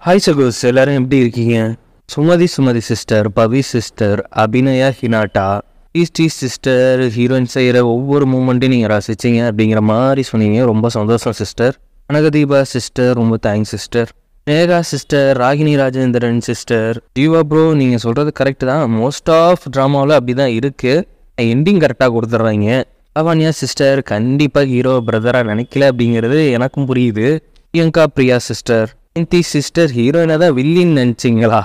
Hi சகோஸ், எல்லாரும் எப்படி இருக்கீங்க? Sumathi sister, Pavi sister, Abhinaya Hinata, ஈஸ்டி சிஸ்டர் ஹீரோயின் செய்கிற ஒவ்வொரு மூமெண்ட்டையும் நீங்கள் ரசிச்சிங்க அப்படிங்கிற மாதிரி சொன்னீங்க. ரொம்ப சந்தோஷம் சிஸ்டர். கனகதீபா சிஸ்டர், ரொம்ப thanks sister. Neha sister, Ragini Rajendran sister, Jeeva bro, நீங்கள் சொல்கிறது கரெக்டு தான். மோஸ்ட் ஆஃப் ட்ராமாவில் அப்படி தான் இருக்குது. எண்டிங் கரெக்டாக கொடுத்துட்றாங்க. அவன்யா சிஸ்டர், கண்டிப்பாக ஹீரோ பிரதராக நினைக்கல அப்படிங்கிறது எனக்கும் புரியுது. பிரியங்கா பிரியா சிஸ்டர், ஜெயந்தி சிஸ்டர், ஹீரோயினை தான் வில்லின்னு நினச்சிங்களா?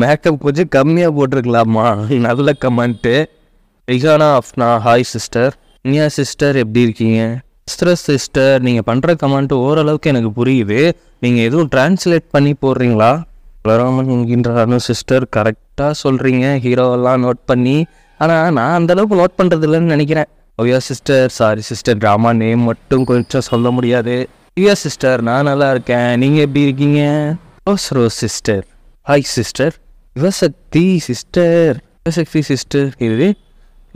மேக்கப் கொஞ்சம் கம்மியாக போட்டிருக்கலாமா? நல்ல comment. Rihana Afna, hi sister. Iniya sister, எப்படி இருக்கீங்க? சிஸ்டர், நீங்கள் பண்ணுற கமெண்ட்டு ஓரளவுக்கு எனக்கு புரியுது. நீங்கள் எதுவும் டிரான்ஸ்லேட் பண்ணி போடுறீங்களா? வளராமல் என்கின்ற சிஸ்டர், கரெக்டாக சொல்கிறீங்க ஹீரோவெல்லாம் நோட் பண்ணி. ஆனால் நான் அந்தளவுக்கு நோட் பண்ணுறதில்லன்னு நினைக்கிறேன். Oya sister, sorry sister, drama name மட்டும் கொஞ்சம் சொல்ல முடியாது. ஐயா சிஸ்டர், நான் நல்லா இருக்கேன். நீங்கள் எப்படி இருக்கீங்க? Rose sister, hi sister. Yuva Shakti sister, sister, இது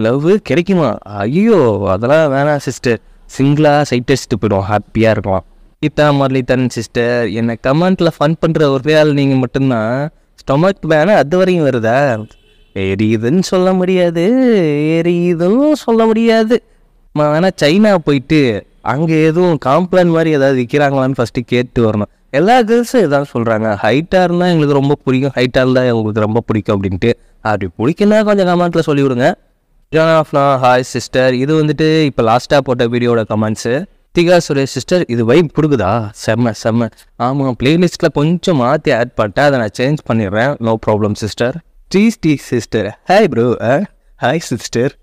லவ் கிடைக்குமா? ஐயோ, அதெல்லாம் வேணாம் சிஸ்டர். சிங்கிளாக சைட் டெஸ்ட்டு போயிடும், ஹாப்பியாக இருக்கலாம். கீதா முரளிதரன் சிஸ்டர், என்னை கமெண்ட்டில் ஃபன் பண்ணுற ஒரே ஆள் நீங்கள் மட்டும்தான். ஸ்டொமக் வேணா அது வரையும் வருதா? எரியுதுன்னு சொல்ல முடியாது, எரியுதுன்னு சொல்ல முடியாது. வேணா சைனா போயிட்டு அங்கே எதுவும் காம்ப்ளான் மாதிரி ஏதாவது விற்கிறாங்களான்னு ஃபஸ்ட்டு கேட்டு வரணும். எல்லா கேர்ள்ஸும் இதான் சொல்கிறாங்க, ஹைட்டாக இருந்தால் எங்களுக்கு ரொம்ப பிடிக்கும், ஹைட்டாக இருந்தால் எங்களுக்கு ரொம்ப பிடிக்கும் அப்படின்ட்டு. அப்படி பிடிக்குன்னா கொஞ்சம் கமெண்ட்டில் சொல்லிவிடுங்க. ஜானாஃப்னா, ஹாய் சிஸ்டர். இது வந்துட்டு இப்போ லாஸ்ட்டாக போட்ட வீடியோட கமெண்ட்ஸு. திகா சுரேஷ் சிஸ்டர், இது வைப் கொடுக்குதா? செம்ம. ஆமாம், பிளேலிஸ்ட்டில் கொஞ்சம் மாற்றி ஆட் பண்ணிட்டேன், அதை நான் சேஞ்ச் பண்ணிடுறேன். No problem sister. Sri sister, hi bro. Hi sister.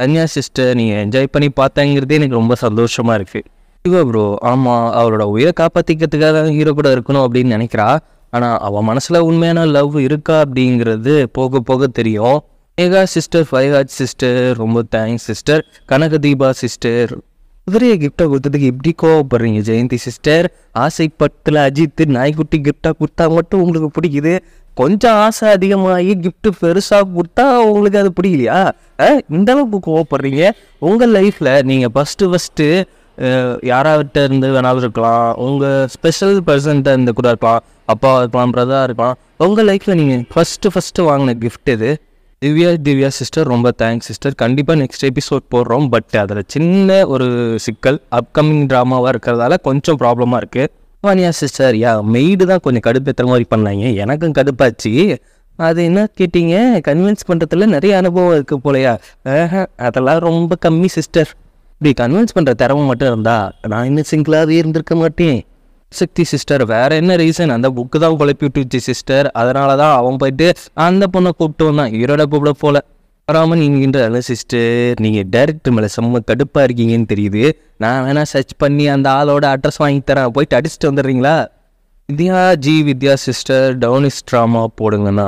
Anya sister, நீங்கள் என்ஜாய் பண்ணி பார்த்தாங்கிறதே எனக்கு ரொம்ப சந்தோஷமாக இருக்குது. இவா ப்ரோ, ஆமாம், அவளோட உயிரை காப்பாற்றிக்கிறதுக்காக ஹீரோ கூட இருக்கணும் அப்படின்னு நினைக்கிறா. ஆனால் அவள் மனசில் உண்மையான லவ் இருக்கா அப்படிங்கிறது போக போக தெரியும். மேகா சிஸ்டர், ஃபைஹாஜ் சிஸ்டர், ரொம்ப தேங்க்ஸ் சிஸ்டர். கனகதீபா சிஸ்டர், குதிரையை கிஃப்டாக கொடுத்ததுக்கு எப்படி கோவப்படுறீங்க? ஜெயந்தி சிஸ்டர், ஆசைப்பட்டில் அஜித் நாய்க்குட்டி கிஃப்டாக கொடுத்தா மட்டும் உங்களுக்கு பிடிக்குது, கொஞ்சம் ஆசை அதிகமாகி கிஃப்ட்டு பெருசாக கொடுத்தா உங்களுக்கு அது பிடிக்கலையா? இந்த அளவுக்கு கோவப்படுறீங்க. உங்கள் லைஃப்பில் நீங்கள் ஃபஸ்ட்டு யாராவிட்ட இருந்து வேணாலும் இருக்கலாம், உங்கள் ஸ்பெஷல் பர்சன்ட்ட இருந்து கூட இருக்கலாம், அப்பா இருக்கலாம், பிரதராக இருக்கலாம். உங்கள் லைஃப்பில் நீங்கள் ஃபஸ்ட்டு வாங்கின கிஃப்ட் இது. திவ்யா சிஸ்டர், ரொம்ப தேங்க்ஸ் சிஸ்டர். கண்டிப்பாக நெக்ஸ்ட் எபிசோட் போடுறோம். பட் அதில் சின்ன ஒரு சிக்கல், அப்கமிங் ட்ராமாவாக இருக்கிறதால கொஞ்சம் ப்ராப்ளமாக இருக்குது. வானியா சிஸ்டர், மெய்டு தான் கொஞ்சம் கடுப்பேற்ற மாதிரி பண்ணாங்க, எனக்கும் கடுப்பாச்சு. அது என்ன கேட்டீங்க, கன்வின்ஸ் பண்ணுறதுல நிறைய அனுபவம் இருக்குது போலையா? அதெல்லாம் ரொம்ப கம்மி சிஸ்டர். இப்படி கன்வின்ஸ் பண்ணுற திறமை மட்டும் இருந்தா நான் இன்னும் சிங்கிளாகவே இருந்திருக்க மாட்டேன். சக்தி சிஸ்டர், வேறு என்ன ரீசன்? அந்த புக்கு தான் குழப்பி விட்டுச்சு சிஸ்டர். அதனால தான் அவன் போயிட்டு அந்த பொண்ணை கூப்பிட்டு வந்தான், ஹீரோட கூப்பிட போல. ராமன் என்கின்ற சிஸ்டர், நீங்கள் டைரக்டர் மேலே செம்ம கடுப்பாக இருக்கீங்கன்னு தெரியுது. நான் வேணால் சர்ச் பண்ணி அந்த ஆளோட அட்ரஸ் வாங்கி தரேன், போயிட்டு அடிச்சுட்டு வந்துடுறீங்களா? வித்யா சிஸ்டர், டவுனிஸ் ட்ராமா போடுங்கண்ணா.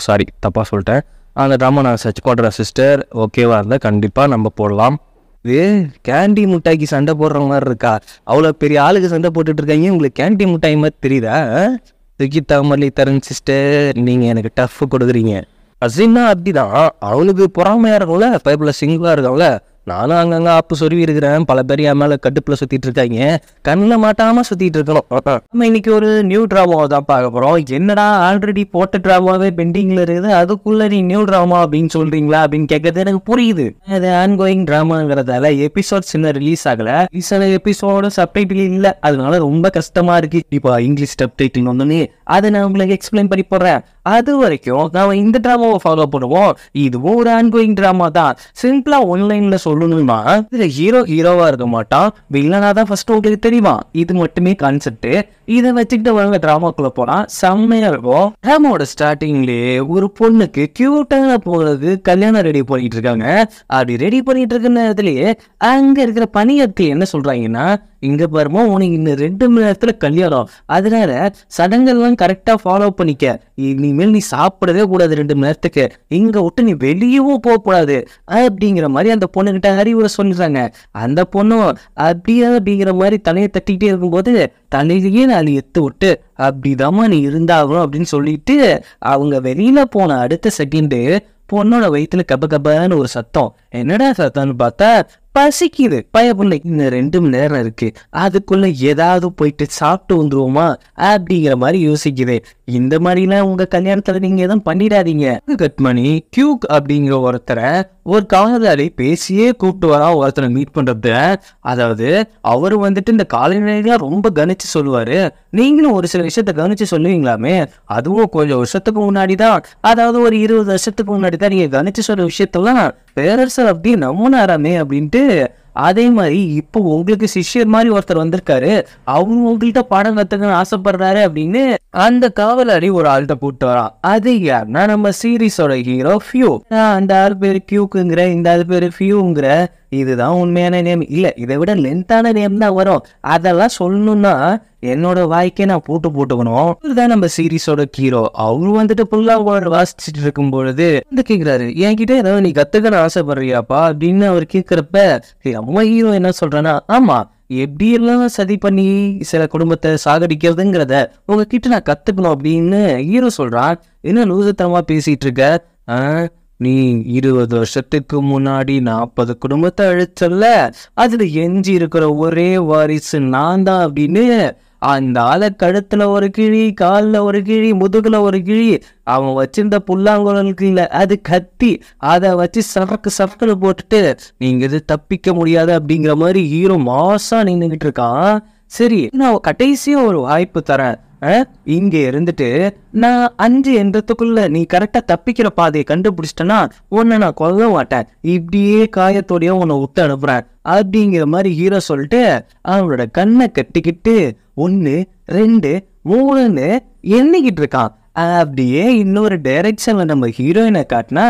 சாரி, தப்பாக சொல்லிட்டேன். அந்த ட்ராமா நான் சர்ச் பண்ணுறேன் சிஸ்டர். ஓகேவா இருந்தால் கண்டிப்பாக நம்ம போடலாம். இது கேண்டி முட்டாய்க்கு சண்டை போடுற மாதிரி இருக்கா? அவ்வளோ பெரிய ஆளுக்கு சண்டை போட்டுட்ருக்காங்க, உங்களுக்கு கேண்டி முட்டாய் மாதிரி தெரியுதா? கீதா முரளிதரன் சிஸ்டர், நீங்கள் எனக்கு டஃப் கொடுக்குறீங்க. அசின்னா அப்படிதான், அவனுக்கு பொறாமையாக இருக்கும்ல, பைப்பில் சிங்கிளாக இருக்கான்ல. நானும் அங்கங்கே ஆப்பு சொருவி இருக்கிறேன், பல பேர் என் மேலே கடுப்பில் சுற்றிட்டு இருக்காங்க, கண்ணில் மாட்டாமல் சுற்றிட்டு இருக்கணும். நம்ம இன்னைக்கு ஒரு நியூ ட்ராமாவை தான் பார்க்க போகிறோம். என்னடா ஆல்ரெடி போட்ட ட்ராமாவே பெண்டிங்கில் இருக்குது, அதுக்குள்ளே நீ நியூ ட்ராமா அப்படின்னு சொல்கிறீங்களா அப்படின்னு கேட்கறது எனக்கு புரியுது. அது ஆன்கோயிங் ட்ராமாங்கிறதால எபிசோட்ஸ் இன்னும் ரிலீஸ் ஆகலை. சில எபிசோடு சப்டைட்டில் இல்லை, அதனால ரொம்ப கஷ்டமாக இருக்குது. இப்போ இங்கிலீஷ் சப்டைட்டில் வந்தோன்னே அதை நான் உங்களுக்கு எக்ஸ்பிளைன் பண்ணி போடுறேன். அது வரைக்கும் நான் இந்த ட்ராமாவை ஃபாலோ பண்ணுவோம். இதுவும் ஒரு ஆன்கோயிங் ட்ராமா தான். சிம்பிளாக ஒன்லைனில் சொல்லணும்னா, இதுல ஹீரோவா இருக்க மாட்டான், வில்லனா தான் ஃபர்ஸ்ட் உங்களுக்கு தெரியுமா. இது மட்டுமே கான்செப்ட். இதை வச்சுக்கிட்டு வாங்க ட்ராமாக்குள்ள போனா செம்மையா இருக்கும். ட்ராமாவோட ஸ்டார்டிங்லேயே ஒரு பொண்ணுக்கு கியூட்டான போகிறது கல்யாணம் ரெடி பண்ணிட்டு இருக்காங்க. அப்படி ரெடி பண்ணிட்டு இருக்க நேரத்திலேயே அங்க இருக்கிற பணியாட்கள் என்ன சொல்றாங்கன்னா, இங்க பாருமா, உனக்கு இன்னும் 2 மணி நேரத்துல கல்யாணம், அதனால சடங்கெல்லாம் கரெக்டா ஃபாலோ பண்ணிக்க. இனிமேல் நீ சாப்பிடவே கூடாது 2 மணி நேரத்துக்கு, இங்க விட்டு நீ வெளியவும் போக கூடாது அப்படிங்கிற மாதிரி அந்த பொண்ணுகிட்ட அறிவுரை சொல்லிடுறாங்க. அந்த பொண்ணும் அப்படிங்கிற மாதிரி தலையை தட்டிக்கிட்டே இருக்கும்போது தலையிலேயே நான் எத்து விட்டு அப்படிதாம்மா நீ இருந்தாகணும் அப்படின்னு சொல்லிட்டு அவங்க வெளியில போன அடுத்த செகண்டு பொண்ணோட வயிற்றுல கப கபன்னு ஒரு சத்தம். என்னடா சத்தம்னு பார்த்தா பசிக்குது பயப்புள்ள, இன்னும் 2 மணி நேரம் இருக்கு, அதுக்குள்ள ஏதாவது போயிட்டு சாப்பிட்டு வந்துருவோமா அப்படிங்கிற மாதிரி யோசிக்குது. இந்த மாதிரிலாம் உங்க கல்யாணத்துல நீங்க எதுவும் பண்ணிடாதீங்க. கட் பண்ணி கியூக் அப்படிங்கிற ஒருத்தரை ஒரு காதலாளி பேசியே கூப்பிட்டு வரா ஒருத்தரை மீட் பண்றது. அதாவது அவரு வந்துட்டு இந்த காலநிலையெல்லாம் ரொம்ப கணிச்சு சொல்லுவாரு. நீங்களும் ஒரு சில விஷயத்த கணிச்சு சொல்லுவீங்களாமே, அதுவும் கொஞ்சம் வருஷத்துக்கு முன்னாடி தான், அதாவது ஒரு 20 வருஷத்துக்கு முன்னாடி தான் நீங்க கணிச்சு சொல்ற விஷயத்தெல்லாம் பேரரசர் அப்படியே நம்பினாராமே அப்படின்ட்டு. அதே மாதிரி இப்போ உங்களுக்கு சிஷ்யர் மாதிரி ஒருத்தர் வந்திருக்காரு, அவங்க உங்கள்கிட்ட பாடம் கத்துக்கணும்னு ஆசைப்படுறாரு அப்படின்னு அந்த காவலாளி ஒரு ஆள்கிட்ட கூப்பிட்டு வரான். அது யாருன்னா நம்ம சீரீஸோட ஹீரோ ஃபியூ. அந்த ஆள் பேரு கியூக்குங்கிற, இந்த ஆள் பேரு ஃபியூங்கிற. இதுதான் உண்மையான நேம் இல்ல, இதை விட லென்த்தான நேம் தான் வரும். அதெல்லாம் சொல்லணும்னா என்னோட வாய்க்கே நான் போட்டுக்கணும். இதுதான் நம்ம சீரீஸோட ஹீரோ. அவரு வந்துட்டு புல்லா வாசிச்சுட்டு இருக்கும் பொழுது வந்து கேக்குறாரு, என்கிட்ட ஏதாவது நீ கத்துக்கணும் ஆசைப்படுறியாப்பா அப்படின்னு அவர் கேட்கிறப்ப நம்ம ஹீரோ என்ன சொல்றான்னா, ஆமா, எப்படி எல்லாம் சதி பண்ணி சில குடும்பத்தை சாகடிக்கிறதுங்கிறத உங்ககிட்ட நான் கத்துக்கணும் அப்படின்னு ஹீரோ சொல்றான். என்ன லூசத்தனமா பேசிட்டு இருக்க, நீ 20 வருஷத்துக்கு முன்னாடி 40 குடும்பத்தை அழிச்சல்ல, அதுல எஞ்சி இருக்கிற ஒரே வாரிசு நான் தான் அப்படின்னு அந்த ஆளை கழுத்துல ஒரு கிழி, காலில் ஒரு கிழி, முதுகுல ஒரு கிழி, அவன் வச்சிருந்த புல்லாங்குழலுக்கு இல்ல அது கத்தி, அதை வச்சு சரக்குன்னு போட்டுட்டு நீங்க இது தப்பிக்க முடியாது அப்படிங்கிற மாதிரி ஹீரோ மாசா நின்றுகிட்டு இருக்கான். சரி, நான் கடைசியா ஒரு வாய்ப்பு தரேன், இங்க இருந்துட்டு நான் 5 என்றதுக்குள்ள நீ கரெக்டா தப்பிக்கிற பாதையை கண்டுபிடிச்சிட்டனா உன்னை நான் கொல்ல மாட்டேன், இப்படியே காயத்தோடய உன்னை விட்டு அனுப்புறேன் அப்படிங்கிற மாதிரி ஹீரோ சொல்லிட்டு அவனோட கண்ணை கட்டிக்கிட்டு 1 2 3ன்னு எண்ணிக்கிட்டு இருக்கான். அப்படியே இன்னொரு டைரக்ஷன்ல நம்ம ஹீரோயினை காட்டினா,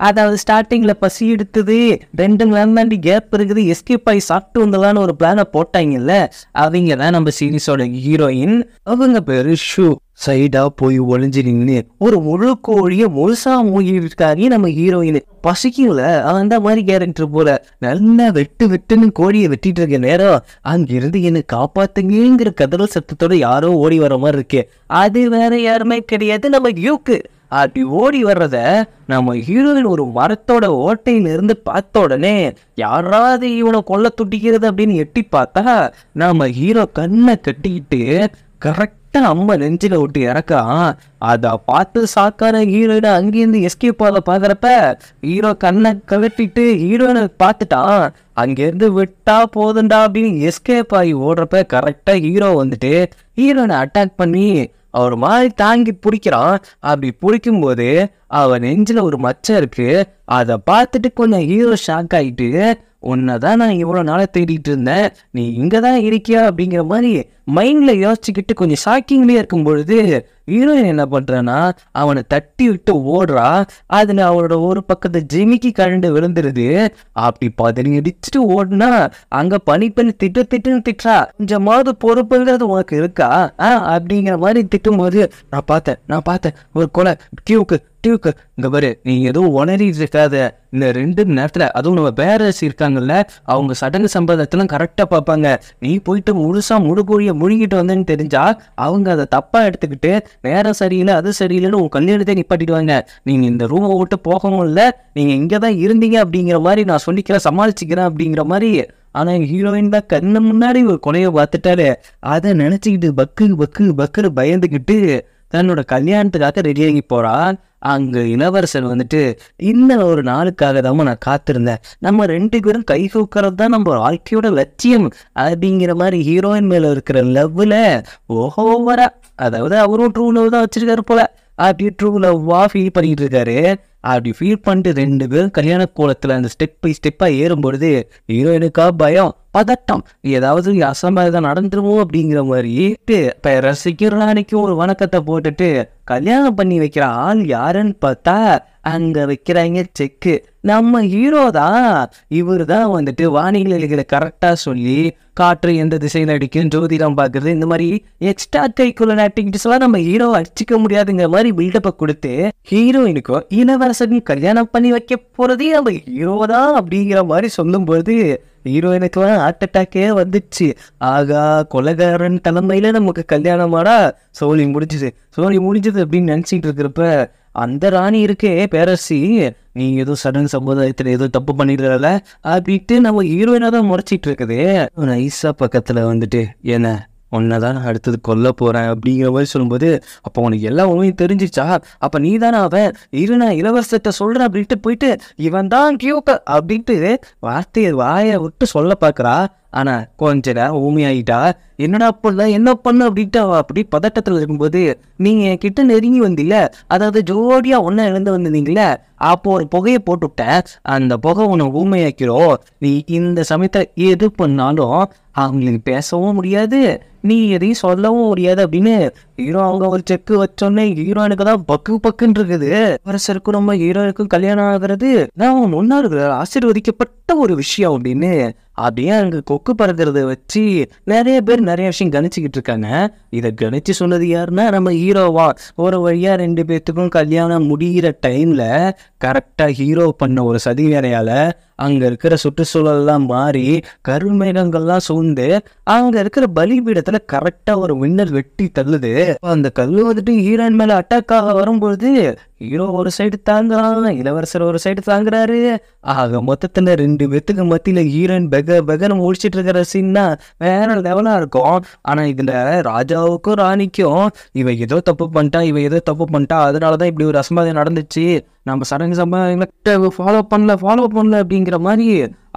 அதாவது ஸ்டார்டிங்ல பசி எடுத்தது 2 மணி நேரம் தாண்டி கேப் இருக்குது, எஸ்கேப் ஆகி சாப்பிட்டு வந்தலான்னு ஒரு பிளானை போட்டாங்கல்ல, அவங்க தான் நம்ம சீரீஸோட ஹீரோயின். அவங்க பேரு ஷூ. சைடா போய் ஒளிஞ்சு நின்று ஒரு முழு கோழிய முழுசா மூழ்கிருக்காங்க நம்ம ஹீரோயின். பசிக்கும்ல அந்த மாதிரி கேரக்டர் போல நல்லா வெட்டுன்னு கோழியை வெட்டிட்டு இருக்க நேரம் அங்கிருந்து என்ன காப்பாத்துங்கிற கதறல் சத்தத்தோட யாரோ ஓடி வர மாதிரி இருக்கு. அது வேற யாருமே கிடையாது, நம்ம யூக்கு. அப்படி ஓடி வர்றத நம்ம ஹீரோயின் ஒரு மரத்தோட ஓட்டையில இருந்து பார்த்த உடனே யாராவது இவனை கொல்ல துட்டிக்கிறது அப்படின்னு எட்டி பார்த்தா நம்ம ஹீரோ கண்ணை கட்டிக்கிட்டு கரெக்டா அம்மா நெஞ்சில விட்டு இறக்கான். அத பார்த்து சாக்கான ஹீரோயினை அங்கேருந்து எஸ்கேப் ஆக பாக்குறப்ப ஹீரோ கண்ணை கழட்டிட்டு ஹீரோயினை பார்த்துட்டான். அங்கேருந்து விட்டா போதுண்டா அப்படின்னு எஸ்கேப் ஆகி ஓடுறப்ப கரெக்டா ஹீரோ வந்துட்டு ஹீரோயினை அட்டாக் பண்ணி அவர் மாதிரி தாங்கி பிடிக்கிறான். அப்படி பிடிக்கும் போது அவன் நெஞ்சில ஒரு மச்சம் இருக்கு. அதை பார்த்துட்டு கொஞ்சம் ஹீரோ ஷாக் ஆகிட்டு, உன்னதான் நான் இவ்வளோ நாளை தேடிட்டு இருந்தேன், நீ இங்கே தான் இருக்கியா அப்படிங்கிற மாதிரி மைண்டில் யோசிச்சுக்கிட்டு கொஞ்சம் ஷாக்கிங்லேயே இருக்கும் பொழுது ஹீரோயின் என்ன பண்ணுறான்னா அவனை தட்டி விட்டு ஓடுறா. அதில் அவனோட ஒரு பக்கத்தை ஜிமிக்கி கரண்டு விழுந்துருது. அப்படி பதறி அடிச்சுட்டு ஓடுனா அங்கே பனி திட்டுன்னு திட்டுறா. கொஞ்சமாவது பொறுப்புங்கிறது உனக்கு இருக்கா அப்படிங்கிற மாதிரி திட்டும்போது, நான் பார்த்தேன் ஒரு கொலை, டியூக்கு இங்க பாரு, நீ எதுவும் உணரிட்டு இருக்காத, இந்த 2 மணி நேரத்துல அதுவும் நம்ம பேரரசு இருக்காங்கல்ல, அவங்க சடங்கு சம்பிரதாயத்தெல்லாம் கரெக்டா பார்ப்பாங்க. நீ போயிட்டு முழுசா முழுக்கோழிய முழுங்கிட்டு வந்தேன்னு தெரிஞ்சா அவங்க அதை தப்பா எடுத்துக்கிட்டு நேரம் சரியில்லை அது சரியில்லைன்னு உன் கல்யாணத்தை நிப்பாட்டிடுவாங்க. நீங்க இந்த ரூமை விட்டு போகவும் இல்லை, நீங்க இங்கதான் இருந்தீங்க அப்படிங்கிற மாதிரி நான் சொல்லிக்கிறேன், சமாளிச்சுக்கிறேன் அப்படிங்கிற மாதிரி. ஆனா ஹீரோயின் தான் கண்ணு முன்னாடி ஒரு கொலையை பார்த்துட்டாரு. அதை நினைச்சுக்கிட்டு பக்குன்னு பயந்துக்கிட்டு தன்னோட கல்யாணத்துக்காக ரெடியாகி போறான். அங்க இளவரசன் வந்துட்டு, இன்னும் ஒரு நாளுக்காக தான் நான் காத்திருந்தேன், நம்ம 2 பேரும் கை தூக்கிறது தான் நம்ம வாழ்க்கையோட லட்சியம் அப்படிங்கிற மாதிரி ஹீரோயின் மேல இருக்கிற லவ்ல ஓவரா, அதாவது அவரும் ட்ரூ லவ் தான் வச்சிருக்காரு போல, அப்படி ட்ரூ லவ்வா ஃபீல் பண்ணிட்டு இருக்காரு. அப்படி ஃபீல் பண்ணிட்டு 2 பேரும் கல்யாண கோலத்துல அந்த ஸ்டெப் பை ஸ்டெப்பா ஏறும்பொழுது ஹீரோயினுக்கா பயம், பதட்டம், ஏதாவது அசம்பாவிதம் நடந்துருமோ அப்படிங்கிற மாதிரி ரசிக்கிற அன்னைக்கு ஒரு வணக்கத்தை போட்டுட்டு கல்யாணம் பண்ணி வைக்கிற ஆள் யாருன்னு பார்த்தா அங்க வைக்கிறாங்க செக்கு. நம்ம ஹீரோ தான். இவர் தான் வந்துட்டு வானிலைகளை கரெக்டா சொல்லி காற்று எந்த திசையில அடிக்கும், ஜோதிடம் பார்க்கறது, இந்த மாதிரி எக்ஸ்ட்ரா கரிக்குலர் ஆக்டிவிட்டிஸ் எல்லாம் நம்ம ஹீரோ அடிச்சுக்க முடியாதுங்கிற மாதிரி பில்டப்பை கொடுத்து ஹீரோயினுக்கும் இளவரசனையும் கல்யாணம் பண்ணி வைக்க போறதே நம்ம ஹீரோ தான் அப்படிங்கிற மாதிரி சொல்லும் போது ஹீரோயினுக்குலாம் ஹார்ட் அட்டாக்கே வந்துச்சு. ஆகா, கொலைகாரன் தலைமையில நமக்கு கல்யாணமாடா, சோழி முடிஞ்சது அப்படின்னு நினைச்சிட்டு இருக்கிறப்ப அந்த ராணி இருக்கே பேரரசி, நீ ஏதோ சடங்கு சமுதாயத்துல ஏதோ தப்பு பண்ணிடுறல அப்படின்ட்டு நம்ம ஹீரோயினா தான் முறைச்சிட்டு இருக்குது. நைஸா பக்கத்துல வந்துட்டு என்ன உன்னதான் நான் அடுத்தது கொல்ல போறேன் அப்படிங்கிற மாதிரி சொல்லும்போது, அப்போ உனக்கு எல்லா உண்மையும் தெரிஞ்சிச்சா, அப்ப நீ தானே அவன், இரு நான் இளவரசத்தை சொல்றேன் அப்படின்ட்டு போயிட்டு இவன் தான் கியூக்க அப்படின்ட்டு வார்த்தையை வாயை விட்டு சொல்ல பாக்குறா. ஆனா கொஞ்ச நேரம் ஊமையாயிட்டா. என்னடா பண்ண என்ன பண்ண அப்படின்ட்டு அவ அப்படி பதட்டத்துல இருக்கும்போது, நீங்க என் கிட்ட நெருங்கி வந்தில்ல, அதாவது ஜோடியா ஒன்னா இழந்து வந்திருந்தீங்களே, அப்போ ஒரு புகையை போட்டுவிட்டேன், அந்த புகை உன்னை ஊமையாக்கிறோம். நீ இந்த சமயத்துல எது பண்ணாலும் அவங்களுக்கு பேசவும் முடியாது, நீ எதையும் சொல்லவும் முடியாது அப்படின்னு ஹீரோ அவங்க ஒரு செக்கு வச்சோன்னே ஹீரோயினுக்கு தான் பக்கு பக்குன்னு இருக்குது. அரசருக்கும் நம்ம ஹீரோயினுக்கும் கல்யாணம் ஆகுறது நான் முன்னாடி ஆசீர்வதிக்கப்பட்ட ஒரு விஷயம் அப்படின்னு அப்படியே அங்க கொக்கு பறக்கிறத வச்சு நிறைய பேர் நிறைய விஷயம் கணிச்சுக்கிட்டு இருக்காங்க. இதை கணிச்சு சொன்னது யாருன்னா நம்ம ஹீரோவா. ஒரு வழியா 2 பேர்த்துக்கும் கல்யாணம் முடிகிற டைம்ல கரெக்டா ஹீரோ பண்ண ஒரு சதி வேலையால அங்க இருக்கிற சுற்றுச்சூழல்லாம் மாறி கருமேகங்கள்லாம் சூழ்ந்து அங்க இருக்கிற பலிபீடத்துல கரெக்டா ஒரு மின்னல் வெட்டி தள்ளுது. அந்த கல்லு வந்துட்டு ஹீரோயின் மேல அட்டாக் ஆக வரும்போது ஹீரோ ஒரு சைடு தாங்குறான், இளவரசர் ஒரு சைடு தாங்குறாரு. ஆக மொத்தத்துல 2 பேத்துக்கு மத்தியில ஹீரோயின் பெகன்னு முடிச்சிட்டு இருக்கிற சீன்னா வேற லெவலா இருக்கும். ஆனா இதுல ராஜாவுக்கும் ராணிக்கும் இவ ஏதோ தப்பு பண்ணிட்டா அதனாலதான் இப்படி ஒரு அசம்பாவிதம் நடந்துச்சு, நம்ம சடங்கு சம்பவங்களை ஃபாலோ பண்ணல அப்படிங்கிற மாதிரி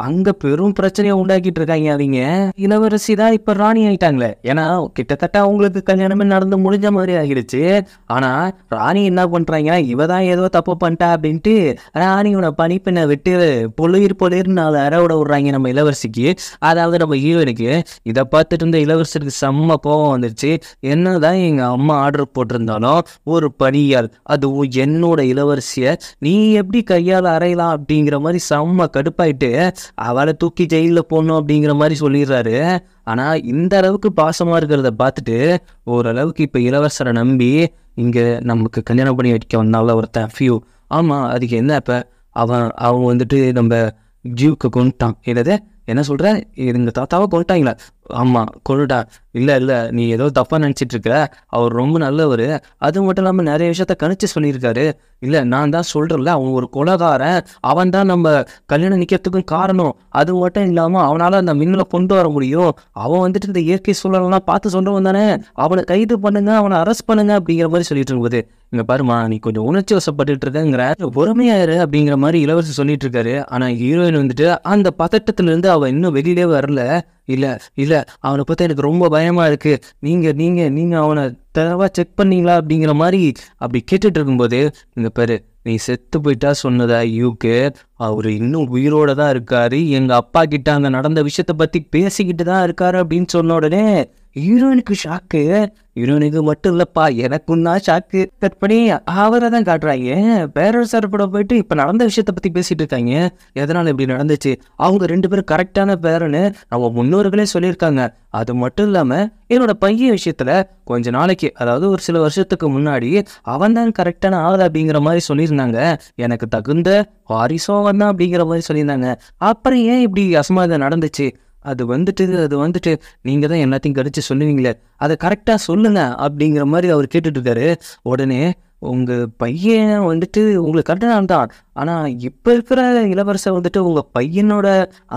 அங்க பெரும் பிரச்சனையை உண்டாக்கிட்டு இருக்காங்க. அவங்க இளவரசி தான் இப்ப ராணி ஆயிட்டாங்களே, ஏன்னா கிட்டத்தட்ட அவங்களுக்கு கல்யாணமே நடந்து முடிஞ்ச மாதிரி ஆகிடுச்சு. ஆனா ராணி என்ன பண்றாங்க, இவதான் ஏதோ தப்பு பண்ணிட்டா அப்படின்ட்டு ராணியோட பணிப்பெண்ணை விட்டு பொலிர் 4 அறவிட விடுறாங்க நம்ம இளவரசிக்கு, அதாவது நம்ம ஹீரோயினுக்கு. இதை பார்த்துட்டு இருந்த இளவரசருக்கு செம்ம கோபம் வந்துருச்சு. என்னதான் எங்க அம்மா ஆர்டர் போட்டிருந்தாலும் ஒரு பணியால், அதுவும் என்னோட இளவரசிய நீ எப்படி கையால் அறையலாம் அப்படிங்கிற மாதிரி செம்ம கடுப்பாயிட்டு அவளை தூக்கி ஜெயிலில் போடணும் அப்படிங்கிற மாதிரி சொல்லிடுறாரு. ஆனா இந்த அளவுக்கு பாசமா இருக்கிறத பார்த்துட்டு ஓரளவுக்கு இப்ப இளவரசரை நம்பி இங்க நமக்கு கல்யாணம் பண்ணி வைக்க வந்தால ஒருத்தன் ஃபியூ. ஆமா அதுக்கு என்ன, இப்ப அவன் வந்துட்டு நம்ம ஜியூக்கு கொண்டுட்டான். என்ன சொல்ற, எங்க தாத்தாவை கொண்டுட்டாங்களா? ஆமா கொண்டுட்டா. இல்ல நீ ஏதோ தப்பா நினைச்சிட்டு இருக்க, அவர் ரொம்ப நல்லவர், அது மட்டும் இல்லாம நிறைய விஷயத்த கணிச்சு சொல்லியிருக்காரு. இல்ல நான் தான் சொல்றேன்ல, அவன் ஒரு கொலைகாரன், அவன் தான் நம்ம கல்யாணம் நிக்கிறதுக்கும் காரணம். அது மட்டும் இல்லாம அவனால அந்த மின்னலை கொண்டு வர முடியும், அவன் வந்துட்டு இந்த இயற்கை சூழலாம் பார்த்து சொல்றவன் தானே, அவனை கைது பண்ணுங்க, அவனை அரெஸ்ட் பண்ணுங்க அப்படிங்கிற மாதிரி சொல்லிட்டு இருக்கும்போது, இங்க பாருமா நீ கொஞ்சம் உணர்ச்சி வசப்பட்டு இருக்கங்கிற பொறுமையாயிரு அப்படிங்கிற மாதிரி இளவரசி சொல்லிட்டு இருக்காரு. ஆனா ஹீரோயின் வந்துட்டு அந்த பதட்டத்துல இருந்து அவன் இன்னும் வெளியிலே வரல. இல்ல அவனை பத்தி எனக்கு ரொம்ப பயமா இருக்கு, நீங்க அவனை தரவா செக் பண்ணீங்களா அப்படிங்கிற மாதிரி அப்படி கேட்டுட்டு இருக்கும்போது, இங்க பாரு நீ செத்து போயிட்டா சொன்னதா யூக்கு, அவரு இன்னும் உயிரோட தான் இருக்காரு, எங்க அப்பா கிட்ட அங்க நடந்த விஷயத்த பத்தி பேசிக்கிட்டு தான் இருக்காரு அப்படின்னு சொன்ன உடனே ஹீரோயினுக்கு ஷாக்கு. ஹீரோயினுக்கு மட்டும் இல்லப்பா எனக்கும் தான் ஷாக்கு. கட் பண்ணி அவரை தான் காட்டுறாங்க. பேரரசர் பட போயிட்டு இப்ப நடந்த விஷயத்த பத்தி பேசிட்டு இருக்காங்க. எதனால இப்படி நடந்துச்சு, அவங்க 2 பேரும் கரெக்டான பேருன்னு நம்ம முன்னோர்களே சொல்லியிருக்காங்க. அது மட்டும் இல்லாம என்னோட பையன் விஷயத்துல கொஞ்ச நாளைக்கு, அதாவது ஒரு சில வருஷத்துக்கு முன்னாடி அவன் தான் கரெக்டான ஆள் அப்படிங்கிற மாதிரி சொல்லியிருந்தாங்க. எனக்கு தகுந்த வாரிசோ அவன் தான் அப்படிங்கிற மாதிரி சொல்லியிருந்தாங்க. அப்புறம் ஏன் இப்படி அசம்பாவிதம் நடந்துச்சு, அது வந்துட்டு நீங்க தான் எல்லாத்தையும் கடிச்சு சொல்லுவீங்களே, அதை கரெக்டா சொல்லுங்க அப்படிங்கிற மாதிரி அவர் கேட்டுட்டு இருக்காரு. உடனே உங்க பையன் வந்துட்டு உங்களுக்கு கரெக்டான தான், ஆனா இப்ப இருக்கிற இளவரசர் வந்துட்டு உங்க பையனோட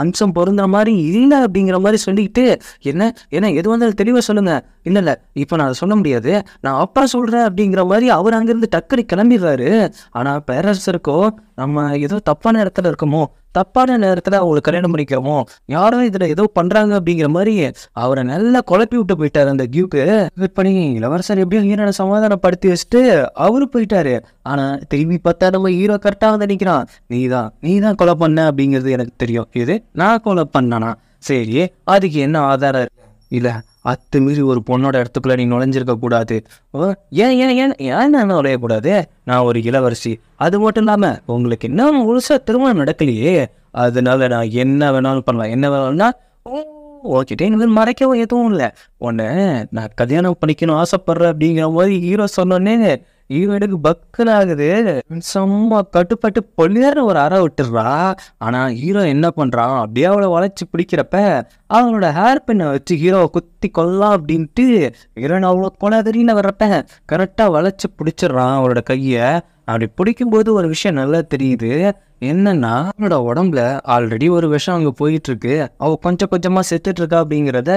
அம்சம் பொருந்துற மாதிரி இல்லை அப்படிங்கிற மாதிரி சொல்லிக்கிட்டு, என்ன எது வந்தாலும் தெளிவா சொல்லுங்க. இல்ல இப்ப நான் அதை சொல்ல முடியாது, நான் அப்பா சொல்றேன் அப்படிங்கிற மாதிரி அவர் அங்கிருந்து டக்குனு கிளம்பிடுறாரு. ஆனா பேரரசருக்கோ நம்ம ஏதோ தப்பான இடத்துல இருக்கோமோ, தப்பான நேரத்துல அவங்களுக்கு கல்யாணம் பண்ணிக்கிறோமோ, யாரோ இதுல ஏதோ பண்றாங்க அப்படிங்கிற மாதிரி அவரை நல்லா குழப்பி விட்டு போயிட்டாரு அந்த கியூக்கு. பண்ணி இளவரசர் எப்படியும் ஹீரோனை சமாதானப்படுத்தி வச்சுட்டு அவரு போயிட்டாரு. ஆனா திரும்பி பார்த்தா நம்ம ஹீரோ கரெக்டா வந்து நிக்கிறான். நீதான் கொலை பண்ண அப்படிங்கிறது எனக்கு தெரியும், இது நான் கொலை பண்ணனா, சரி அதுக்கு என்ன ஆதாரம் இல்ல, அத்துமீறி ஒரு பொண்ணோட இடத்துக்குள்ள நீ நுழைஞ்சிருக்க கூடாது. ஏன் நான் நுழையக்கூடாது, நான் ஒரு இளவரசி, அது மட்டும் இல்லாம உங்களுக்கு இன்னும் முழுசா திருமணம் நடக்கலையே, அதனால நான் என்ன வேணாலும் பண்ணலாம், என்ன வேணாலும்னா ஓகே மறைக்கவும் எதுவும் இல்லை, உன்னை நான் கல்யாணம் பண்ணிக்கணும் ஆசைப்படுறேன் அப்படிங்கிற மாதிரி ஹீரோ சொன்னோன்னே ஹீரோயினுக்கு பக்குன்னு ஆகுது. செம்ம கட்டுப்பட்டு பொலியார ஒரு அறை விட்டுடுறா. ஆனா ஹீரோ என்ன பண்றான், அப்படியே அவளை வளைச்சு பிடிக்கிறப்ப அவளோட ஹேர் பின்னை வச்சு ஹீரோவை குத்தி கொல்லாம் அப்படின்ட்டு ஹீரோயின் அவ்வளோ கொலை தெரியல வர்றப்ப கரெக்டா வளைச்சு பிடிச்சிடுறான் அவளோட கையை. அப்படி பிடிக்கும்போது ஒரு விஷயம் நல்லா தெரியுது. என்னன்னா, அவனோட உடம்புல ஆல்ரெடி ஒரு விஷம் அங்க போயிட்டு இருக்கு. அவ கொஞ்சம் கொஞ்சமா செத்துட்டு இருக்கா அப்படிங்கிறத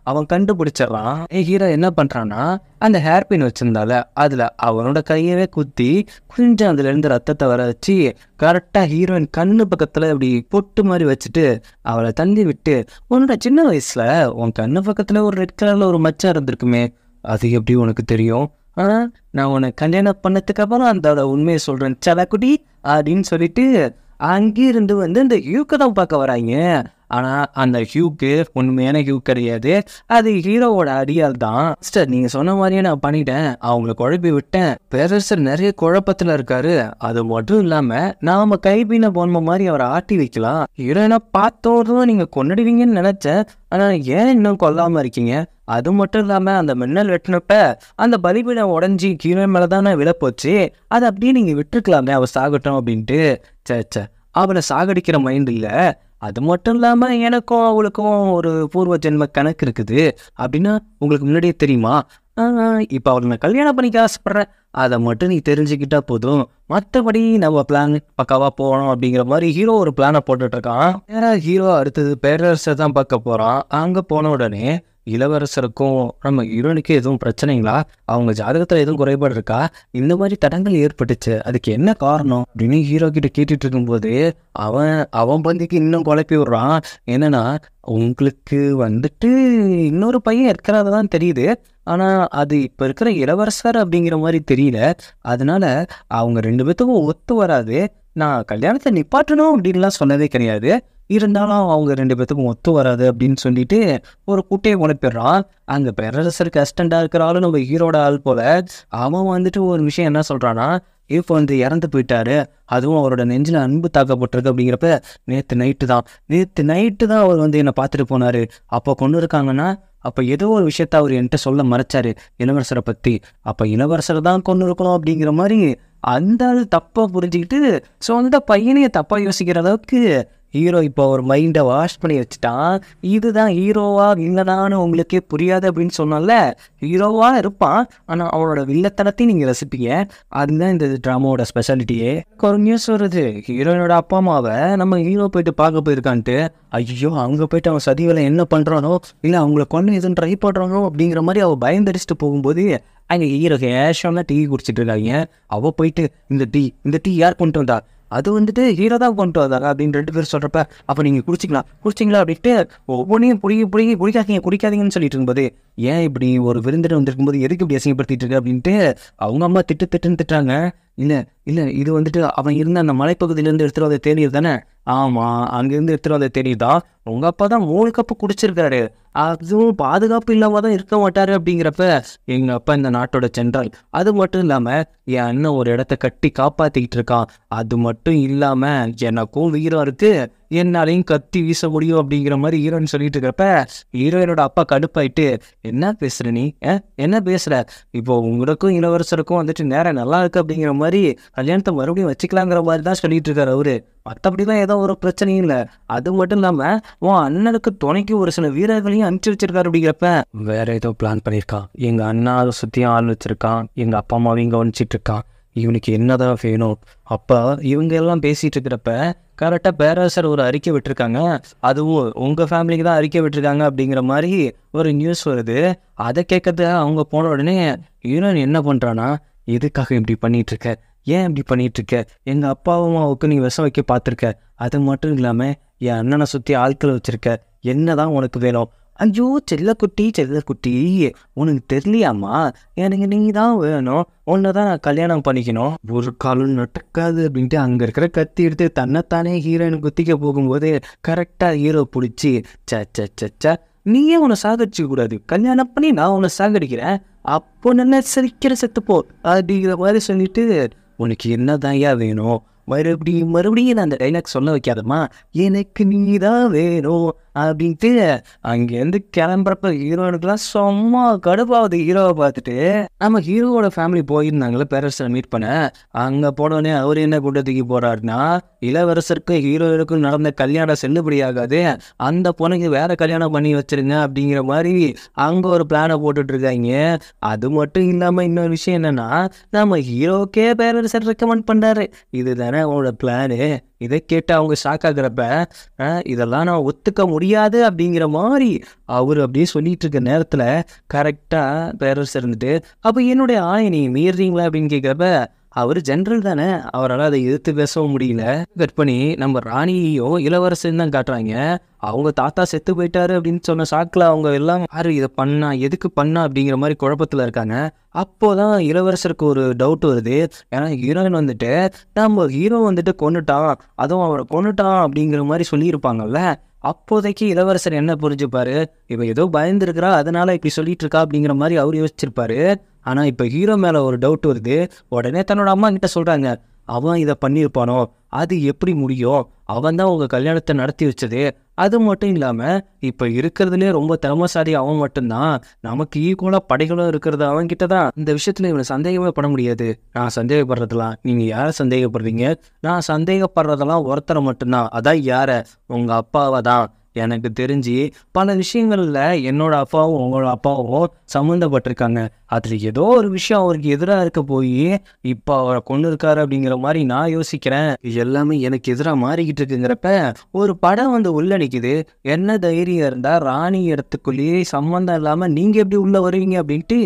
அவன் கண்டுபிடிச்சிடறான். ஹீரோ என்ன பண்றான்னா, அந்த ஹேர் பின் வச்சிருந்தால அதுல அவனோட கையவே குத்தி கொஞ்சம் அதுல இருந்து ரத்தத்தை வர வச்சு கரெக்டா ஹீரோயின் கண்ணு பக்கத்துல இப்படி பொட்டு மாதிரி வச்சுட்டு அவளை தள்ளி விட்டு, உன்னோட சின்ன வயசுல உன் கண்ணு பக்கத்துல ஒரு ரெட் கலர்ல ஒரு மச்சம் இருந்திருக்குமே, அது எப்படி உனக்கு தெரியும்? நான் உன்னை கல்யாணம் பண்ணதுக்கு அப்புறம் அந்த உண்மையை சொல்றேன் சலக்குடி அப்படின்னு சொல்லிட்டு அங்கிருந்து இந்த ஹியூக்கு தான் பார்க்க வராங்க. ஆனா அந்த ஹியூக்கு உண்மையான ஹியூ கிடையாது, அது ஹீரோவோட அடியால் தான். சிஸ்டர், நீங்க சொன்ன மாதிரியே நான் பண்ணிட்டேன், அவங்கள குழப்பி விட்டேன். பேரரசர் நிறைய குழப்பத்துல இருக்காரு. அது மட்டும் இல்லாம நாம கைபீன பொம்மை மாதிரி அவரை ஆட்டி வைக்கலாம். ஹீரோயினா பார்த்தோதும் நீங்க கொன்னுடுவீங்கன்னு நினைச்சேன், ஆனா ஏன் இன்னும் கொல்லாம இருக்கீங்க? அது மட்டும் இல்லாம அந்த மின்னல் வெட்டினப்ப அந்த பலிபீடம் உடஞ்சி ஹீரோயின் மேலதானே விழப்போச்சு, அதை அப்படியே நீங்க விட்டுருக்கலாமே அவ சாகட்டும் அப்படின்ட்டு. சே, அவளை சாகடிக்கிற மைண்ட் இல்ல. அது மட்டும் இல்லாம எனக்கும் அவளுக்கும் ஒரு பூர்வ ஜென்ம கணக்கு இருக்குது அப்படின்னு உங்களுக்கு முன்னாடியே தெரியுமா? இப்போ அவளை நான் கல்யாணம் பண்ணிக்க ஆசைப்படுறேன், அதை மட்டும் நீ தெரிஞ்சுக்கிட்டா போதும், மற்றபடி நம்ம பிளான் பக்காவா போகணும் அப்படிங்கிற மாதிரி ஹீரோ ஒரு பிளானை போட்டுட்டு இருக்கான். ஏன்னா ஹீரோ அடுத்தது பேரரசர் தான் பார்க்க போறான். அங்க போன உடனே இளவரசருக்கும் நம்ம ஹீரோனுக்கு எதுவும் பிரச்சனைங்களா, அவங்க ஜாதகத்துல எதுவும் குறைபாடு இருக்கா, இந்த மாதிரி தடங்கள் ஏற்பட்டுச்சு, அதுக்கு என்ன காரணம் அப்படின்னு ஹீரோ கிட்ட கேட்டுட்டு இருக்கும்போது அவன் பந்திக்கு இன்னும் குழப்பி விடுறான். என்னன்னா, உங்களுக்கு இன்னொரு பையன் இருக்கிறது தான் தெரியுது, ஆனா அது இப்ப இருக்கிற இளவரசர் அப்படிங்கிற மாதிரி தெரியல, அதனால அவங்க 2 பேத்துக்கும் ஒத்து வராது. நான் கல்யாணத்தை நிப்பாட்டணும் அப்படின்லாம் சொன்னதே கிடையாது, இருந்தாலும் அவங்க 2 பேத்துக்கும் ஒத்து வராது அப்படின்னு சொல்லிட்டு ஒரு குட்டையை உழைப்பிடுறான். அங்க பேரரசருக்கு அசிஸ்டண்டா இருக்கிற ஆளு நம்ம ஹீரோட ஆள் போல. அவன் ஒரு விஷயம் என்ன சொல்றான்னா, இப்போ இறந்து போயிட்டாரு, அதுவும் அவரோட நெஞ்சில் அன்பு தாக்கப்பட்டிருக்கு அப்படிங்கிறப்ப நேற்று நைட்டு தான் அவர் என்னை பார்த்துட்டு போனாரு. அப்போ கொண்டு இருக்காங்கன்னா அப்போ ஏதோ ஒரு விஷயத்த அவர் என்கிட்ட சொல்ல மறைச்சாரு இளவரசரை பற்றி, அப்போ இளவரசரை தான் கொண்டு இருக்கணும் அப்படிங்கிற மாதிரி அந்த ஆள் தப்பாக புரிஞ்சுக்கிட்டு சொந்த பையனையே தப்பாக யோசிக்கிற அளவுக்கு ஹீரோ இப்போ ஒரு மைண்டை வாஷ் பண்ணி வச்சுட்டான். இதுதான் ஹீரோவா இல்லைனான்னு உங்களுக்கே புரியாது அப்படின்னு சொன்னால, ஹீரோவா இருப்பான், ஆனால் அவனோட வில்லத்தனத்தையும் நீங்கள் ரசிப்பீங்க. அதுதான் இந்த ட்ராமாவோட ஸ்பெஷாலிட்டியே. ஒரு நியூஸ் வருது, ஹீரோயினோட அப்பா அம்மாவை நம்ம ஹீரோ போயிட்டு பார்க்க போயிருக்கான்ட்டு. ஐயோ, அங்கே போயிட்டு அவன் சதி வேலை என்ன பண்ணுறானோ, இல்லை அவங்கள கொண்டு எதுவும் ட்ரை பண்ணுறானோ அப்படிங்கிற மாதிரி அவள் பயந்தடிச்சுட்டு போகும்போது அங்கே ஹீரோ கேஷம்லாம் டீ குடிச்சிட்டு இருக்காங்க. அவள் போயிட்டு இந்த டீ யார் கொண்டு வந்தா, அது ஹீரோ தான் கொண்டு வந்தாங்க அப்படின்னு 2 பேர் சொல்கிறப்ப, அப்போ நீங்கள் குடிச்சிங்களா அப்படின்ட்டு ஒவ்வொன்றையும் குடிக்காதீங்கன்னு சொல்லிட்டு இருக்கும்போது, ஏன் இப்படி ஒரு விருந்தினர் வந்திருக்கும்போது எதுக்கு இப்படி அசிங்கப்படுத்திட்டு இருக்கு அப்படின்ட்டு அவங்க அம்மா திட்டுன்னு திட்டுறாங்க. இல்லை இது அவன் இருந்த அந்த மலைப்பகுதியிலேருந்து எடுத்துகிட்டு வந்த தேநீர் தானே? ஆமாம், அங்கேருந்து எடுத்துகிட்டு வந்த தேநீர் தான். உங்கள் அப்பா தான் 3 கப்பு குடிச்சிருக்காரு, அதுவும் பாதுகாப்பு இல்லாமல் தான் இருக்க மாட்டார் அப்படிங்கிறப்ப, எங்கள் அப்பா இந்த நாட்டோட ஜென்ரல், அது மட்டும் இல்லாமல் என் அண்ணன் ஒரு இடத்த கட்டி காப்பாற்றிக்கிட்டு இருக்கான், அது மட்டும் இல்லாமல் எனக்கும் வீரம் இருக்குது, என்னாலையும் கத்தி வீச முடியும் அப்படிங்கிற மாதிரி ஹீரோயின் சொல்லிட்டு இருக்கிறப்ப ஹீரோயினோட அப்பா கடுப்பாயிட்டு, என்ன பேசுகிற நீ, என்ன பேசுகிற, இப்போ உங்களுக்கும் இளவரசருக்கும் நேரம் நல்லா இருக்கு அப்படிங்கிற மாதிரி கல்யாணத்தை மறுபடியும் வச்சுக்கலாங்கிற மாதிரி தான் சொல்லிட்டு இருக்காரு அவரு, மற்றபடிதான் ஏதோ ஒரு பிரச்சனையும் இல்லை. அது மட்டும் இல்லாமல் உன் அண்ணனுக்கு துணைக்கு ஒரு சில வீரர்களையும் அனுப்பிச்சு வச்சிருக்காரு அப்படிங்கிறப்ப, வேற ஏதோ பிளான் பண்ணியிருக்கான், எங்கள் அண்ணா அதை சுற்றியும் ஆள் வச்சிருக்கான், எங்கள் அப்பா அம்மாவையும் கவனிச்சிட்டு இருக்கான், இவனுக்கு என்னதான் வேணும். அப்போ இவங்க எல்லாம் பேசிட்டு இருக்கிறப்ப கரெக்டாக பேரரசர் ஒரு அறிக்கை விட்டுருக்காங்க, அதுவும் உங்கள் ஃபேமிலிக்கு தான் அறிக்கை விட்டுருக்காங்க அப்படிங்கிற மாதிரி ஒரு நியூஸ் வருது. அதை கேட்கறது அவங்க போன உடனே ஹீரோயின் என்ன பண்ணுறான்னா, எதுக்காக இப்படி பண்ணிகிட்ருக்க, ஏன் இப்படி பண்ணிகிட்ருக்க, எங்கள் அப்பாவும் அம்மாவுக்கு நீ விஷம் வைக்க பார்த்துருக்க, அது மட்டும் இல்லாமல் என் அண்ணனை சுற்றி ஆட்கள் வச்சுருக்க, என்ன தான் உனக்கு வேணும்? ஐயோ செல்லக்குட்டி, உனக்கு தெரியலையாம்மா, எனக்கு நீ தான் வேணும், உன்னை தான் நான் கல்யாணம் பண்ணிக்கணும், ஒரு காலம் நடக்காது அப்படின்ட்டு அங்கே இருக்கிற கத்தி எடுத்து தன்னைத்தானே ஹீரோயின் குத்திக்க போகும்போது கரெக்டாக ஹீரோ பிடிச்சி, ச நீயே உன்னை சாகடிச்சிக்க கூடாது, கல்யாணம் பண்ணி நான் உன்னை சாகடிக்கிறேன், அப்போ நல்லா சிரிக்கிற செத்துப்போ அப்படிங்கிற மாதிரி சொல்லிட்டு, உனக்கு என்ன தான்யா வேணும், மறுபடியும் நான் அந்த டைலாக் சொல்ல வைக்காதம்மா, எனக்கு நீ தான் வேணும் அப்படின்ட்டு அங்கேருந்து கிளம்புறப்ப ஹீரோனுக்குலாம் செம்ம கடுப்பாகுது ஹீரோவை பார்த்துட்டு. நம்ம ஹீரோவோட ஃபேமிலி போயிருந்தாங்களே பேரரசரை மீட் பண்ண. அங்கே போனோடனே அவர் என்ன கூட்டத்துக்கு போறாருன்னா, இளவரசருக்கும் ஹீரோயினுக்கும் நடந்த கல்யாணம் செல்லுபடி ஆகாது, அந்த பொண்ணுக்கு வேற கல்யாணம் பண்ணி வச்சிருங்க அப்படிங்கிற மாதிரி அங்கே ஒரு பிளானை போட்டுட்டு இருக்காங்க. அது மட்டும் இல்லாமல் இன்னொரு விஷயம் என்னன்னா, நம்ம ஹீரோக்கே பேரரசர் ரெக்கமெண்ட் பண்ணுறாரு. இதுதானே அவனோட பிளானு. இதை கேட்டு அவங்க ஷாக் ஆகுறப்ப, இதெல்லாம் நான் ஒத்துக்க முடியாது அப்படிங்கிற மாதிரி அவர் அப்படியே சொல்லிட்டு இருக்க நேரத்தில் கரெக்டாக பேரரசர் இருந்துட்டு, அப்போ என்னுடைய ஆணையை நீங்கள் மீறுறீங்களா அப்படின்னு கேட்குறப்ப, அவர் ஜென்ரல் தானே, அவரால் அதை எதிர்த்து பேசவும் முடியல. கட் பண்ணி நம்ம ராணியையும் இளவரசன் தான் காட்டுறாங்க. அவங்க தாத்தா செத்து போயிட்டாரு அப்படின்னு சொன்ன ஷாக்கில் அவங்க எல்லாம் யாரு இதை பண்ணா, எதுக்கு பண்ணா அப்படிங்கிற மாதிரி குழப்பத்தில் இருக்காங்க. அப்போதான் இளவரசருக்கு ஒரு டவுட் வருது. ஏன்னா ஹீரோயின் வந்துட்டு நம்ம ஹீரோ வந்துட்டு கொன்னுட்டான், அதுவும் அவரை கொன்னுட்டான் அப்படிங்கிற மாதிரி சொல்லியிருப்பாங்கல்ல. அப்போதைக்கு இளவரசர் என்ன புரிஞ்சுப்பாரு, இப்போ ஏதோ பயந்துருக்கிறா அதனால இப்படி சொல்லிட்டு இருக்கா அப்படிங்கிற மாதிரி அவர் யோசிச்சிருப்பாரு. ஆனால் இப்போ ஹீரோ மேலே ஒரு டவுட் வருது. உடனே தன்னோட அம்மா கிட்ட சொல்கிறாங்க, அவன் இதை பண்ணியிருப்பானோ, அது எப்படி முடியும், அவன் தான் உங்கள் கல்யாணத்தை நடத்தி வச்சது. அது மட்டும் இல்லாமல் இப்போ இருக்கிறதுலே ரொம்ப திறமசாலி அவன் மட்டும்தான், நமக்கு ஈக்குவலாக படைகளும் இருக்கிறது அவன்கிட்ட தான். இந்த விஷயத்தில் இவனை சந்தேகமே பட முடியாது. நான் சந்தேகப்படுறதெல்லாம் நீங்கள் யாரை சந்தேகப்படுறீங்க, நான் சந்தேகப்படுறதெல்லாம் ஒருத்தரை மட்டும்தான். அதான் யாரை, உங்கள் அப்பாவை தான். எனக்கு தெரிஞ்சு பல விஷயங்களில் என்னோட அப்பாவும் உங்களோட அப்பாவும் சம்மந்தப்பட்டிருக்காங்க. அதில் ஏதோ ஒரு விஷயம் அவருக்கு எதிராக இருக்க போய் இப்போ அவரை கொண்டு இருக்காரு அப்படிங்கிற மாதிரி நான் யோசிக்கிறேன். எல்லாமே எனக்கு எதிராக மாறிக்கிட்டு இருக்குங்கிறப்ப ஒரு படம் வந்து உள்ள நிற்குது. என்ன தைரியம் இருந்தால் ராணி இடத்துக்குள்ளேயே சம்மந்தம் இல்லாமல் நீங்கள் எப்படி உள்ளே வருவீங்க அப்படின்ட்டு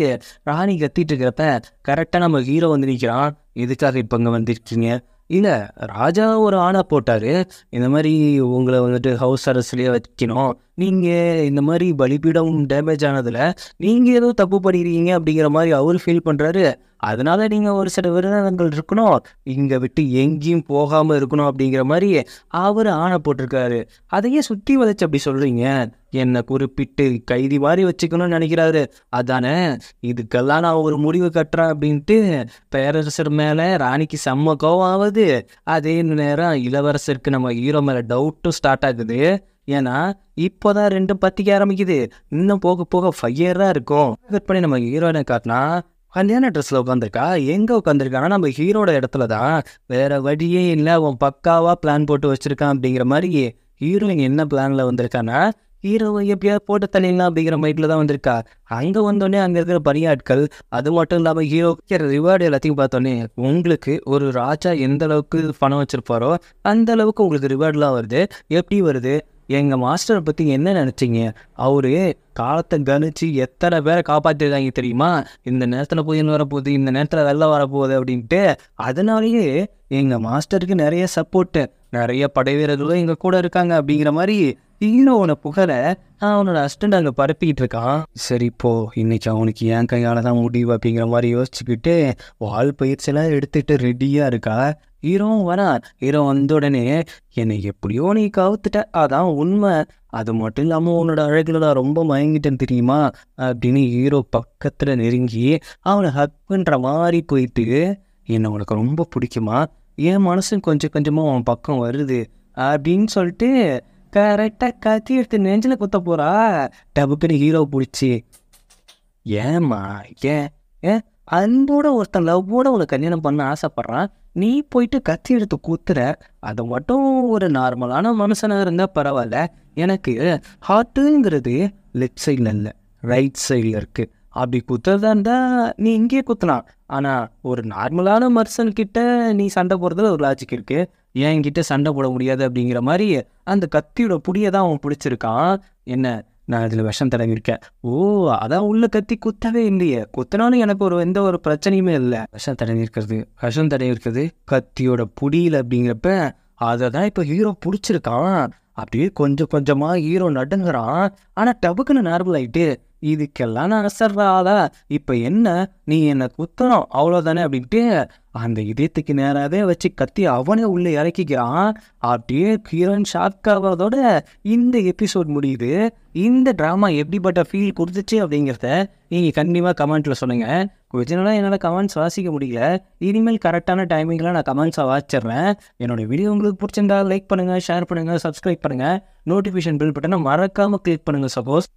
ராணி கத்திட்டு இருக்கிறப்ப கரெக்டாக நம்ம ஹீரோ வந்து நிற்கிறான். எதுக்காக இப்போ இங்கே வந்திருக்கீங்க? இல்லை, ராஜா ஒரு ஆணை போட்டார், இந்த மாதிரி உங்களை வந்துட்டு ஹவுஸ் அரெஸ்ட்லேயே வைக்கணும், நீங்கள் இந்த மாதிரி பலிபீடம் டேமேஜ் ஆனதில் நீங்கள் ஏதோ தப்பு பண்ணிடுறீங்க அப்படிங்கிற மாதிரி அவர் ஃபீல் பண்ணுறாரு. அதனால நீங்கள் ஒரு சில விரதங்கள் இருக்கணும், இங்கே விட்டு எங்கேயும் போகாமல் இருக்கணும் அப்படிங்கிற மாதிரி அவர் ஆணை போட்டிருக்காரு. அதையே சுற்றி வளைச்சு அப்படி சொல்கிறீங்க, என்னை குறிப்பிட்டு கைதி மாதிரி வச்சுக்கணும்னு நினைக்கிறாரு அதானே, இதுக்கெல்லாம் நான் ஒரு முடிவு கட்டுறேன் அப்படின்ட்டு பேரரசர் மேலே ராணிக்கு செம்ம கோவம் ஆகுது. அதே நேரம் இளவரசருக்கு நம்ம ஹீரோ மேலே டவுட்டும் ஸ்டார்ட் ஆகுது. ஏன்னா இப்போதான் ரெண்டும் பற்றிக்க ஆரம்பிக்குது, இன்னும் போக போக ஃபையராக இருக்கும். கட் பண்ணி நம்ம ஹீரோயினை காட்டினா கல்யாண ட்ரெஸ்ஸில் உட்காந்துருக்கா. எங்கே உட்காந்துருக்கானா நம்ம ஹீரோட இடத்துல தான், வேறு வழியே இல்லை, அவன் பக்காவாக பிளான் போட்டு வச்சுருக்கான் அப்படிங்கிற மாதிரி. ஹீரோயின் என்ன பிளானில் வந்திருக்கான்னா, ஹீரோவை எப்படியாவது போட்டு தள்ளிடலாம் அப்படிங்கிற மைட்டில் தான் வந்திருக்கா. அங்கே வந்தோடனே அங்கே இருக்கிற பணியாட்கள், அது மட்டும் இல்லாமல் ஹீரோ ரிவார்டு எல்லாத்தையும் பார்த்தோன்னே, உங்களுக்கு ஒரு ராஜா எந்த அளவுக்கு பணம் வச்சுருப்பாரோ அந்த அளவுக்கு உங்களுக்கு ரிவார்டெலாம் வருது. எப்படி வருது, எங்கள் மாஸ்டரை பற்றி என்ன நினச்சிங்க, அவரு காலத்தை கணிச்சு எத்தனை பேரை காப்பாற்றிருக்காங்க தெரியுமா, இந்த நேரத்தில் புயல் வரப்போகுது, இந்த நேரத்தில் வெள்ளம் வரப்போகுது அப்படின்ட்டு. அதனாலேயே எங்கள் மாஸ்டருக்கு நிறைய சப்போர்ட்டு, நிறைய படை வீரர்களும் எங்கள் கூட இருக்காங்க அப்படிங்கிற மாதிரி ஹீரோவோட புகழை அவனோட அசிஸ்டண்ட் அங்கே பரப்பிக்கிட்டு இருக்கான். சரி, இப்போ இன்னைக்கு அவனுக்கு என் கையால் தான் முடிவு அப்படிங்கிற மாதிரி யோசிச்சுக்கிட்டு வால் பயிற்சியெல்லாம் எடுத்துகிட்டு ரெடியாக இருக்கா. ஹீரோவும் வரான். ஹீரோ வந்த உடனே, என்னை எப்படியோ நீ கவுத்துட்ட, அதான் உண்மை, அது மட்டும் இல்லாமல் உன்னோட அழகில் நான் ரொம்ப மயங்கிட்டேன்னு தெரியுமா அப்படின்னு ஹீரோ பக்கத்தில் நெருங்கி அவனை ஹக் பண்ணுற மாதிரி போயிட்டு, என்னை உனக்கு ரொம்ப பிடிக்குமா, என் மனசும் கொஞ்சம் கொஞ்சமாக அவன் பக்கம் வருது அப்படின்னு சொல்லிட்டு கரெக்டாக கத்தி எடுத்து நெஞ்சில் குத்த போகிறா. டபுக்குன்னு ஹீரோ பிடிச்சி, ஏம்மா ஏன் ஏன் அன்போட ஒருத்தன் லவ்வோட உனக்கு கல்யாணம் பண்ண ஆசைப்பட்றான், நீ போயிட்டு கத்தி எடுத்து குத்துற, அதை மட்டும் ஒரு நார்மலான மனுஷனாக இருந்தால் பரவாயில்ல, எனக்கு ஹார்ட்டுங்கிறது லெஃப்ட் சைடில் இல்லை ரைட் சைடில் இருக்குது, அப்படி குத்துறதா இருந்தால் நீ இங்கேயே குத்தலாம், ஆனால் ஒரு நார்மலான மனுஷன்கிட்ட நீ சண்டை போடுறதுல ஒரு லாஜிக் இருக்குது, என்கிட்ட சண்டை போட முடியாது அப்படிங்கிற மாதிரி அந்த கத்தியோட புடியை தான் அவன் பிடிச்சிருக்கான். என்ன, நான் இதில் விஷம் தடவிருக்கேன், ஓ அதான் உள்ள கத்தி குத்தவே இல்லையே, குத்தினாலும் எனக்கு எந்த ஒரு பிரச்சனையுமே இல்லை, விஷம் தடவி இருக்கிறது கத்தியோட புடியில் அப்படிங்கிறப்ப அதை தான் இப்போ ஹீரோ பிடிச்சிருக்கான். அப்படியே கொஞ்சம் கொஞ்சமாக ஹீரோ நடுங்குறான். ஆனால் டபுக்குன்னு நார்மல் ஆகிட்டு, இதுக்கெல்லாம் நான் அசர்றாதா, இப்போ என்ன நீ என்னை குத்தணும் அவ்வளோதானே அப்படின்ட்டு அந்த இதயத்துக்கு நேராகவே வச்சு கத்தி அவனே உள்ளே இறக்கிக்கிறான். அப்படியே ஹீரோயின் ஷாக் ஆகிறதோட இந்த எபிசோட் முடியுது. இந்த ட்ராமா எப்படிப்பட்ட ஃபீல் கொடுத்துச்சு அப்படிங்கிறத நீங்கள் கண்டிப்பாக கமெண்ட்டில் சொல்லுங்கள். ஒரிஜினலாக என்னால் கமெண்ட்ஸ் வாசிக்க முடியல. இனிமேல் கரெக்டான டைமிங்கில் நான் கமெண்ட்ஸை வாசிச்சிட்றேன். என்னோடய வீடியோ உங்களுக்கு பிடிச்சிருந்தா லைக் பண்ணுங்கள், ஷேர் பண்ணுங்கள், சப்ஸ்கிரைப் பண்ணுங்கள், நோட்டிஃபிகேஷன் பில் பட்டனை மறக்காமல் கிளிக் பண்ணுங்கள். சப்போஸ்